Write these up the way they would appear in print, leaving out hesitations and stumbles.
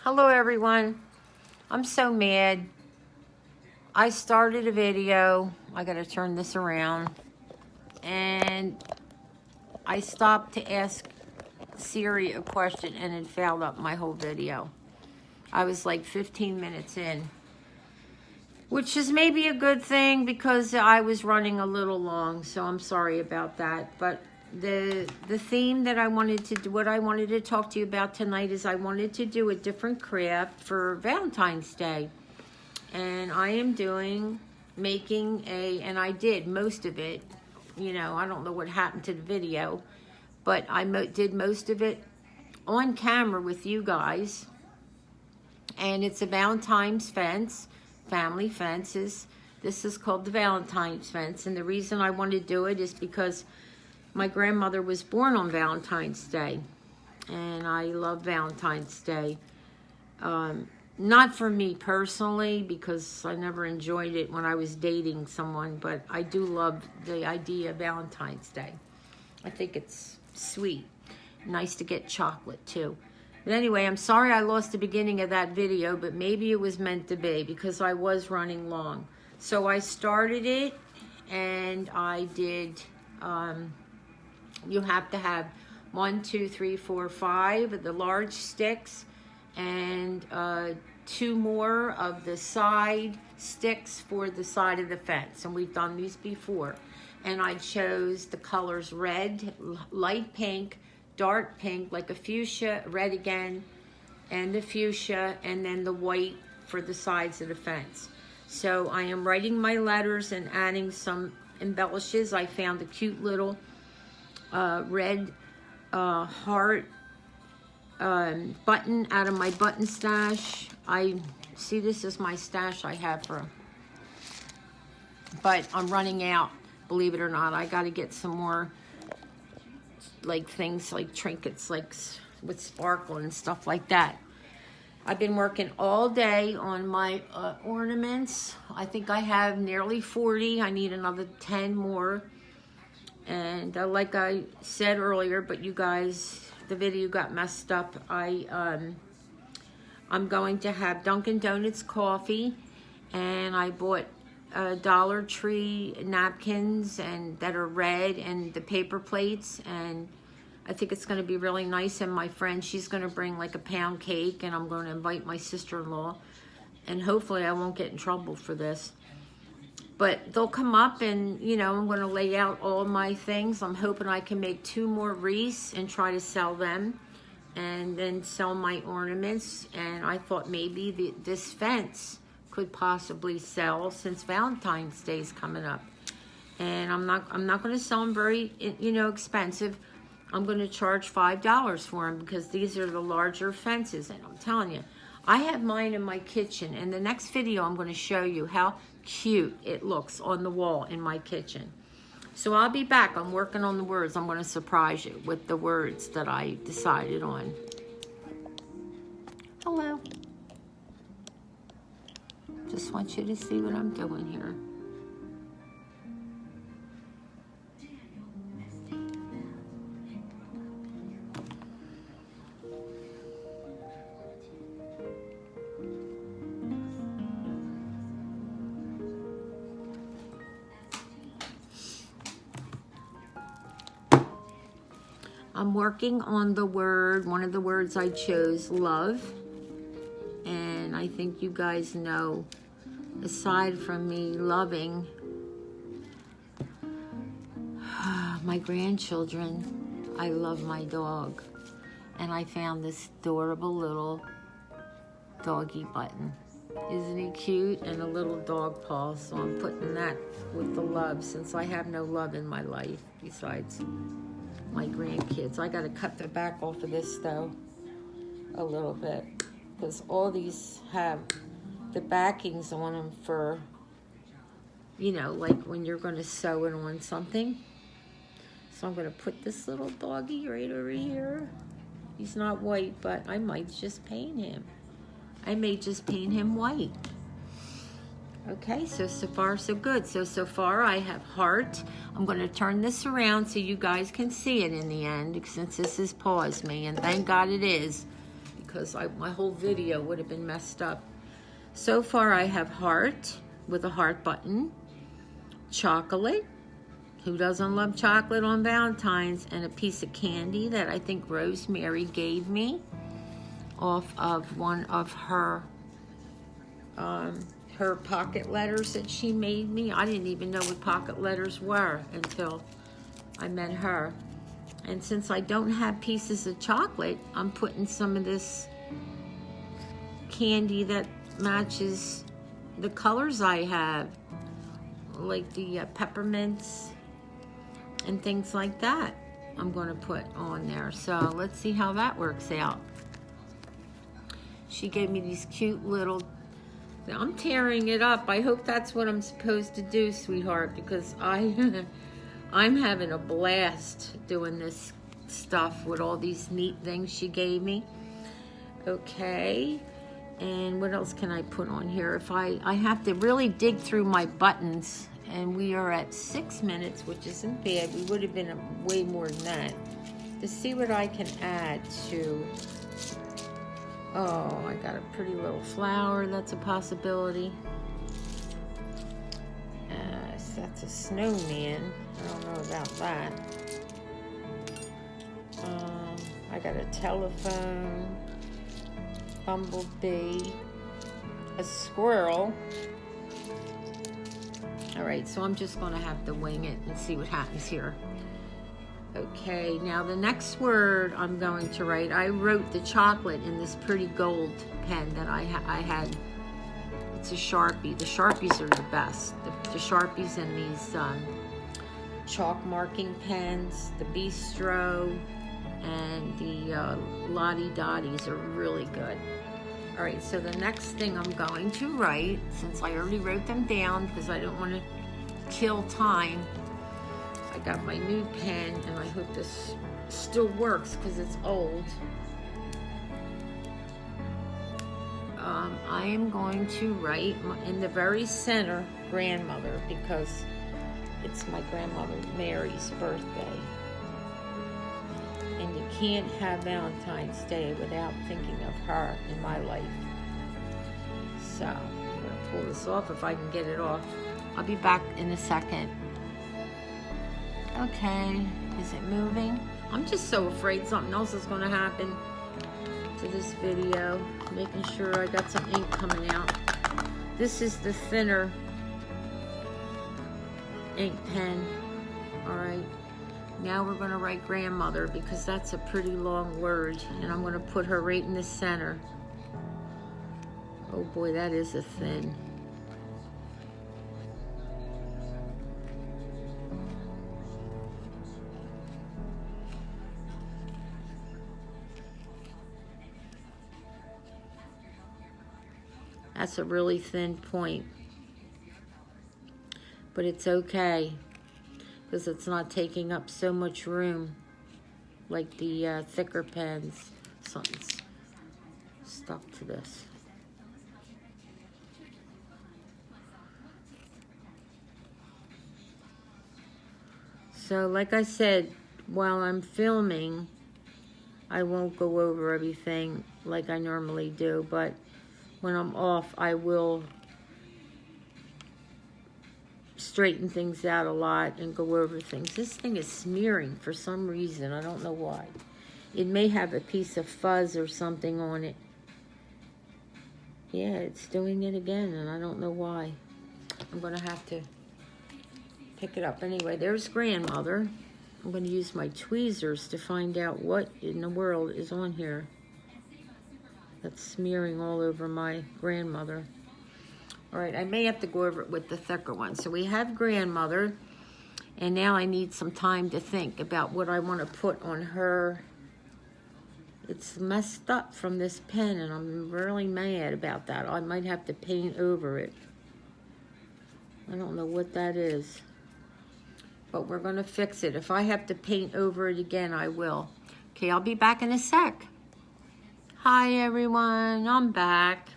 Hello everyone. I'm so mad. I started a video. I gotta turn this around. And I stopped to ask Siri a question and it fouled up my whole video. I was like 15 minutes in. Which is maybe a good thing because I was running a little long, so I'm sorry about that. But the theme that I wanted to do, what I wanted to talk to you about tonight is I wanted to do a different craft for Valentine's Day. And I am making and I did most of it. You know, I don't know what happened to the video, but I did most of it on camera with you guys. And it's a Valentine's fence. Family fences. This is called the Valentine's fence, and the reason I want to do it is because my grandmother was born on Valentine's Day, and I love Valentine's Day. Not for me personally, because I never enjoyed it when I was dating someone, but I do love the idea of Valentine's Day. I think it's sweet. Nice to get chocolate too. But anyway, I'm sorry I lost the beginning of that video, but maybe it was meant to be because I was running long. So I started it, and I did, you have to have 1, 2, 3, 4, 5 of the large sticks, and 2 more of the side sticks for the side of the fence. And we've done these before. And I chose the colors red, light pink, dark pink, like a fuchsia, red again, and the fuchsia, and then the white for the sides of the fence. So I am writing my letters and adding some embellishes. I found a cute little red heart button out of my button stash. This is my stash I have but I'm running out, believe it or not. I got to get some more like things like trinkets, like with sparkle and stuff like that. I've been working all day on my ornaments. I think I have nearly 40. I need another 10 more. And like I said earlier, but you guys, the video got messed up. I'm going to have Dunkin' Donuts coffee, and I bought Dollar Tree napkins and that are red, and the paper plates, and I think it's going to be really nice. And my friend, she's going to bring like a pound cake, and I'm going to invite my sister-in-law, and hopefully I won't get in trouble for this. But they'll come up, and you know, I'm going to lay out all my things. I'm hoping I can make 2 more wreaths and try to sell them, and then sell my ornaments. And I thought maybe this fence could possibly sell since Valentine's Day is coming up. And I'm not going to sell them very, you know, expensive. I'm going to charge $5 for them because these are the larger fences. And I'm telling you, I have mine in my kitchen. And the next video, I'm going to show you how cute it looks on the wall in my kitchen. So I'll be back. I'm working on the words. I'm going to surprise you with the words that I decided on. Hello. Just want you to see what I'm doing here. I'm working on the word, one of the words I chose, love. And I think you guys know, aside from me loving my grandchildren, I love my dog. And I found this adorable little doggy button. Isn't he cute? And a little dog paw. So I'm putting that with the love, since I have no love in my life besides my grandkids. I got to cut the back off of this though a little bit, because all these have the backings on them for, you know, like when you're going to sew it on something. So I'm going to put this little doggy right over here. He's not white, but I might just paint him. I may just paint him white. Okay, so far so good. So far I have heart. I'm going to turn this around so you guys can see it in the end, since this has paused me, and thank God it is, because my whole video would have been messed up. So far I have heart with a heart button, chocolate, who doesn't love chocolate on Valentine's, and a piece of candy that I think Rosemary gave me off of one of her pocket letters that she made me. I didn't even know what pocket letters were until I met her. And since I don't have pieces of chocolate, I'm putting some of this candy that matches the colors I have, like the peppermints and things like that. I'm going to put on there. So let's see how that works out. She gave me these cute little, I'm tearing it up. I hope that's what I'm supposed to do, sweetheart, because I'm having a blast doing this stuff with all these neat things she gave me. Okay, and what else can I put on here? If I have to really dig through my buttons, and we are at 6 minutes, which isn't bad. We would have been way more than that. To see what I can add to. Oh, I got a pretty little flower. That's a possibility. That's a snowman. I don't know about that. I got a telephone, bumblebee, a squirrel. All right, so I'm just going to have to wing it and see what happens here. Okay, now the next word I'm going to write, I wrote the chocolate in this pretty gold pen that I had. It's a Sharpie. The Sharpies are the best. The Sharpies and these chalk marking pens, the Bistro and the Lottie Dotties are really good. All right, so the next thing I'm going to write, since I already wrote them down because I don't want to kill time, I got my new pen, and I hope this still works because it's old. I am going to write in the very center, grandmother, because it's my grandmother Mary's birthday. And you can't have Valentine's Day without thinking of her in my life. So I'm going to pull this off if I can get it off. I'll be back in a second. Okay, is it moving? I'm just so afraid something else is going to happen to this video. Making sure I got some ink coming out. This is the thinner ink pen. All right, now we're going to write grandmother because that's a pretty long word, and I'm going to put her right in the center. Oh boy, that is a thin. That's a really thin point, but it's okay because it's not taking up so much room like the thicker pens. Something's stuck to this. So like I said, while I'm filming, I won't go over everything like I normally do, but when I'm off, I will straighten things out a lot and go over things. This thing is smearing for some reason. I don't know why. It may have a piece of fuzz or something on it. Yeah, it's doing it again, and I don't know why. I'm going to have to pick it up. Anyway, there's grandmother. I'm going to use my tweezers to find out what in the world is on here. That's smearing all over my grandmother. All right, I may have to go over it with the thicker one. So we have grandmother, and now I need some time to think about what I want to put on her. It's messed up from this pen, and I'm really mad about that. I might have to paint over it. I don't know what that is, but we're going to fix it. If I have to paint over it again, I will. Okay, I'll be back in a sec. Hi everyone, I'm back.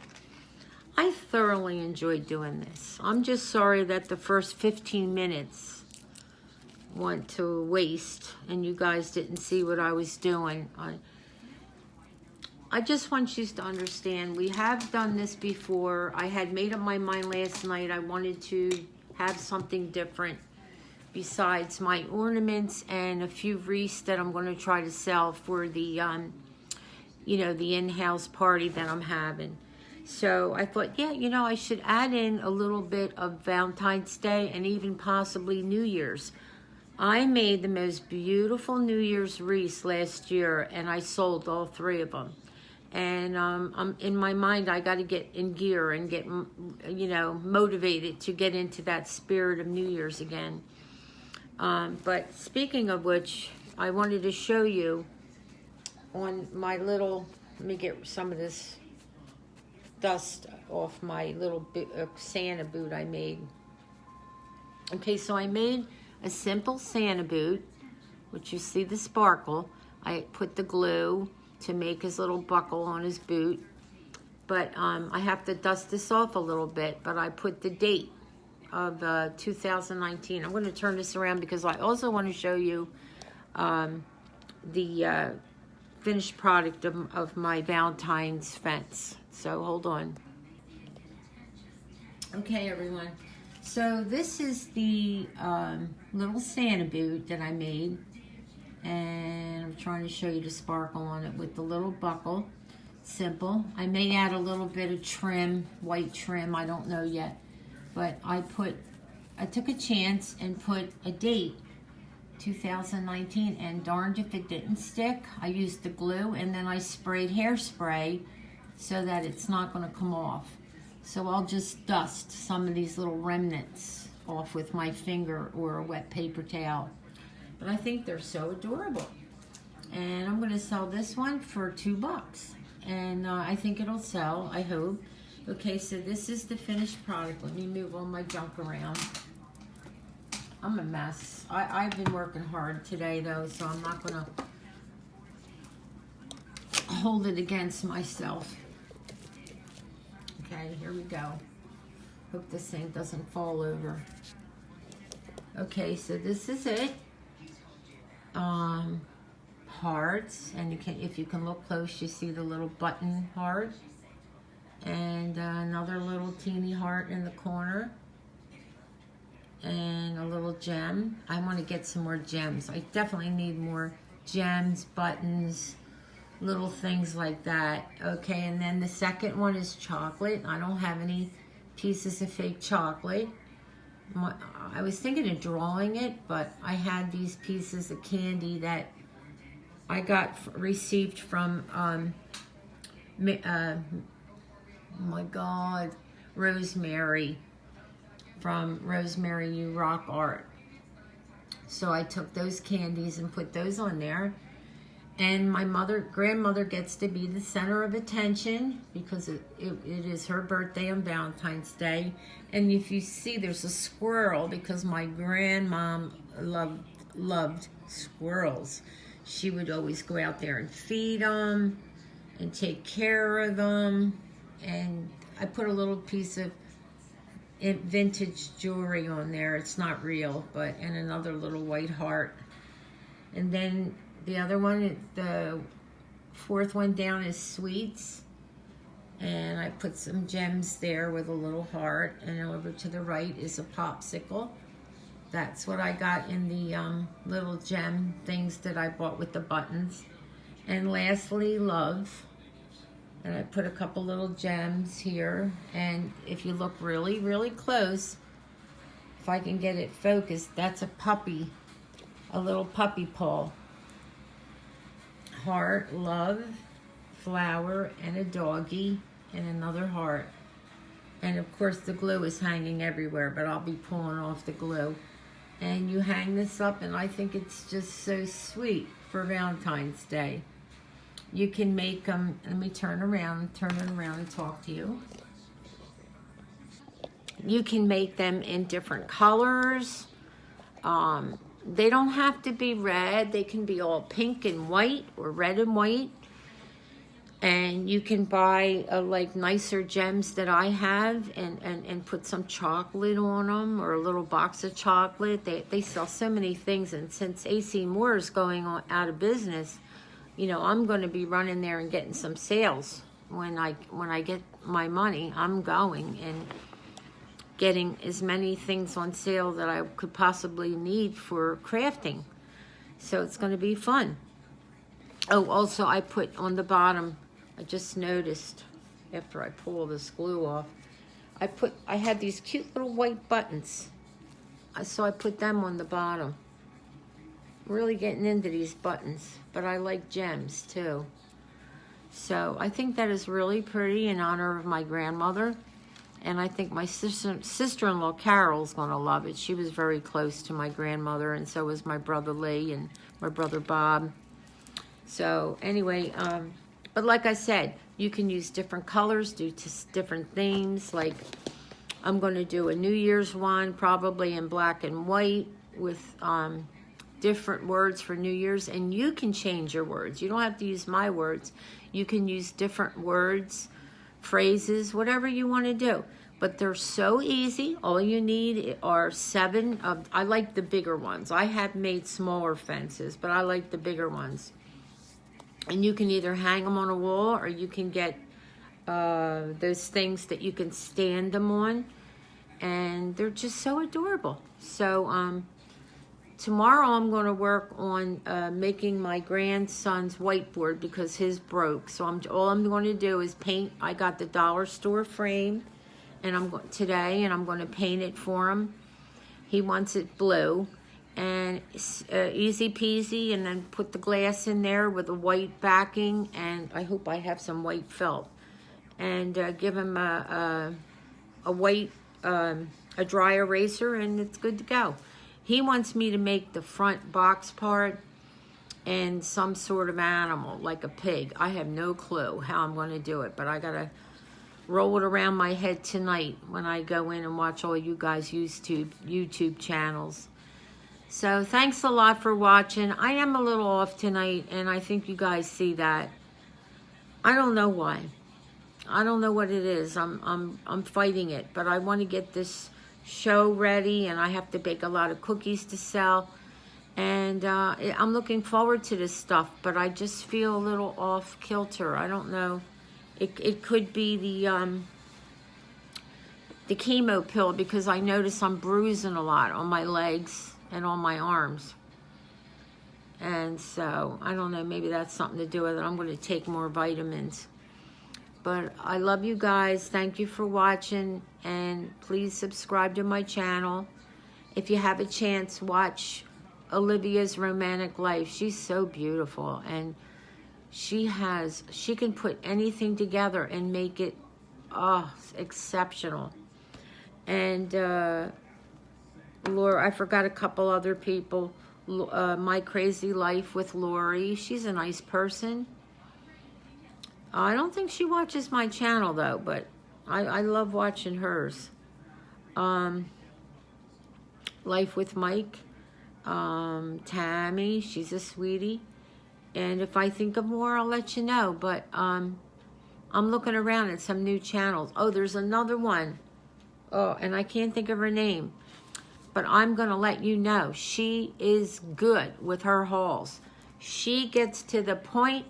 I thoroughly enjoyed doing this. I'm just sorry that the first 15 minutes went to waste and you guys didn't see what I was doing. I just want you to understand, we have done this before. I had made up my mind last night. I wanted to have something different besides my ornaments and a few wreaths that I'm going to try to sell for the, you know, the in-house party that I'm having. So I thought, yeah, you know, I should add in a little bit of Valentine's Day and even possibly New Year's. I made the most beautiful New Year's wreaths last year, and I sold all 3 of them. And I'm in my mind, I got to get in gear and get, you know, motivated to get into that spirit of New Year's again. But speaking of which, I wanted to show you on my little, let me get some of this dust off my little Santa boot I made. Okay, so I made a simple Santa boot, which you see the sparkle. I put the glue to make his little buckle on his boot. But I have to dust this off a little bit, but I put the date of 2019. I'm going to turn this around because I also want to show you the finished product of my Valentine's fence. So hold on. Okay, everyone. So this is the little Santa boot that I made. And I'm trying to show you the sparkle on it with the little buckle. Simple. I may add a little bit of trim, white trim, I don't know yet. But I took a chance and put a date, 2019, and darned if it didn't stick. I used the glue and then I sprayed hairspray so that it's not going to come off. So I'll just dust some of these little remnants off with my finger or a wet paper towel. But I think they're so adorable. And I'm going to sell this one for $2. And I think it'll sell, I hope. Okay, so this is the finished product. Let me move all my junk around. I'm a mess. I've been working hard today, though, so I'm not going to hold it against myself. Okay, here we go. Hope this thing doesn't fall over. Okay, so this is it. Hearts, and you can, if you can look close, you see the little button heart, and another little teeny heart in the corner, and a little gem. I want to get some more gems. I definitely need more gems, buttons, little things like that. Okay, and then the second one is chocolate. I don't have any pieces of fake chocolate. I was thinking of drawing it, but I had these pieces of candy that I received from, oh my God, Rosemary, from Rosemary You Rock Art. So I took those candies and put those on there. And my grandmother gets to be the center of attention because it is her birthday on Valentine's Day. And if you see, there's a squirrel because my grandmom loved squirrels. She would always go out there and feed them and take care of them. And I put a little piece of vintage jewelry on there. It's not real, but, and another little white heart. And then the other one, the fourth one down is sweets. And I put some gems there with a little heart. And over to the right is a popsicle. That's what I got in the little gem things that I bought with the buttons. And lastly, love. And I put a couple little gems here. And if you look really, really close, if I can get it focused, that's a puppy, a little puppy paw. Heart, love, flower, and a doggy, and another heart. And of course the glue is hanging everywhere, but I'll be pulling off the glue. And you hang this up, and I think it's just so sweet for Valentine's Day. You can make them, let me turn it around and talk to you. You can make them in different colors. They don't have to be red. They can be all pink and white or red and white. And you can buy like nicer gems that I have and put some chocolate on them or a little box of chocolate. They sell so many things, and since AC Moore is going out of business, you know, I'm going to be running there and getting some sales. When I get my money, I'm going and getting as many things on sale that I could possibly need for crafting. So it's going to be fun. Oh, also I put on the bottom, I just noticed after I pull this glue off, I had these cute little white buttons. So I put them on the bottom. Really getting into these buttons, but I like gems too. So I think that is really pretty in honor of my grandmother. And I think my sister-in-law Carol's gonna love it. She was very close to my grandmother, and so was my brother Lee and my brother Bob. So anyway, but like I said, you can use different colors, do different themes. Like I'm gonna do a New Year's one, probably in black and white with different words for New Year's, and you can change your words. You don't have to use my words. You can use different words, phrases, whatever you want to do. But they're so easy. All you need are 7 of, I like the bigger ones. I have made smaller fences, but I like the bigger ones. And you can either hang them on a wall, or you can get those things that you can stand them on. And they're just so adorable. So tomorrow I'm going to work on making my grandson's whiteboard because his broke. So all I'm going to do is paint. I got the dollar store frame and I'm going to paint it for him. He wants it blue, and easy peasy, and then put the glass in there with a white backing, and I hope I have some white felt, and give him a white a dry eraser, and it's good to go. He wants me to make the front box part and some sort of animal, like a pig. I have no clue how I'm going to do it, but I got to roll it around my head tonight when I go in and watch all you guys' YouTube channels. So thanks a lot for watching. I am a little off tonight, and I think you guys see that. I don't know why. I don't know what it is. I'm fighting it, but I want to get this show ready, and I have to bake a lot of cookies to sell, and I'm looking forward to this stuff, but I just feel a little off kilter. I don't know. It could be the chemo pill, because I notice I'm bruising a lot on my legs and on my arms, and so I don't know, maybe that's something to do with it. I'm going to take more vitamins. But I love you guys. Thank you for watching. And please subscribe to my channel. If you have a chance, watch Olivia's Romantic Life. She's so beautiful. And she can put anything together and make it exceptional. And Laura, I forgot a couple other people. My Crazy Life with Lori. She's a nice person. I don't think she watches my channel though, but I love watching hers. Life with Mike, Tammy, she's a sweetie. And if I think of more, I'll let you know. But I'm looking around at some new channels. Oh, there's another one. Oh, and I can't think of her name. But I'm going to let you know. She is good with her hauls. She gets to the point.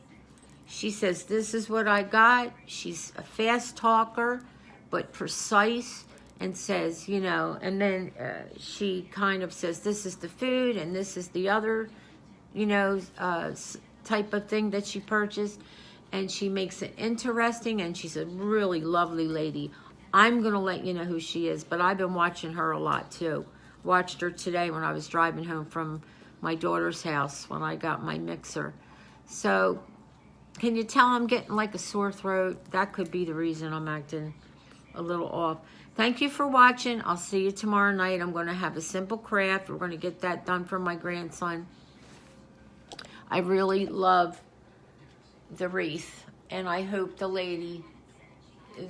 She says, this is what I got. She's a fast talker, but precise, and says, you know, and then she kind of says, this is the food, and this is the other, you know, type of thing that she purchased. And she makes it interesting, and she's a really lovely lady. I'm going to let you know who she is, but I've been watching her a lot, too. Watched her today when I was driving home from my daughter's house when I got my mixer. So can you tell I'm getting like a sore throat? That could be the reason I'm acting a little off. Thank you for watching. I'll see you tomorrow night. I'm going to have a simple craft. We're going to get that done for my grandson. I really love the wreath, and I hope the lady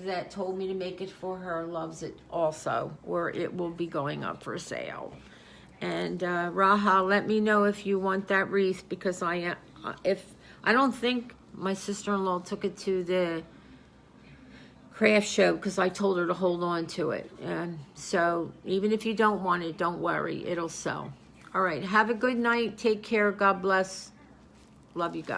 that told me to make it for her loves it also, or it will be going up for sale. And Raha, let me know if you want that wreath, because I don't think my sister-in-law took it to the craft show because I told her to hold on to it. And so even if you don't want it, don't worry, it'll sell. All right, have a good night. Take care. God bless. Love you guys.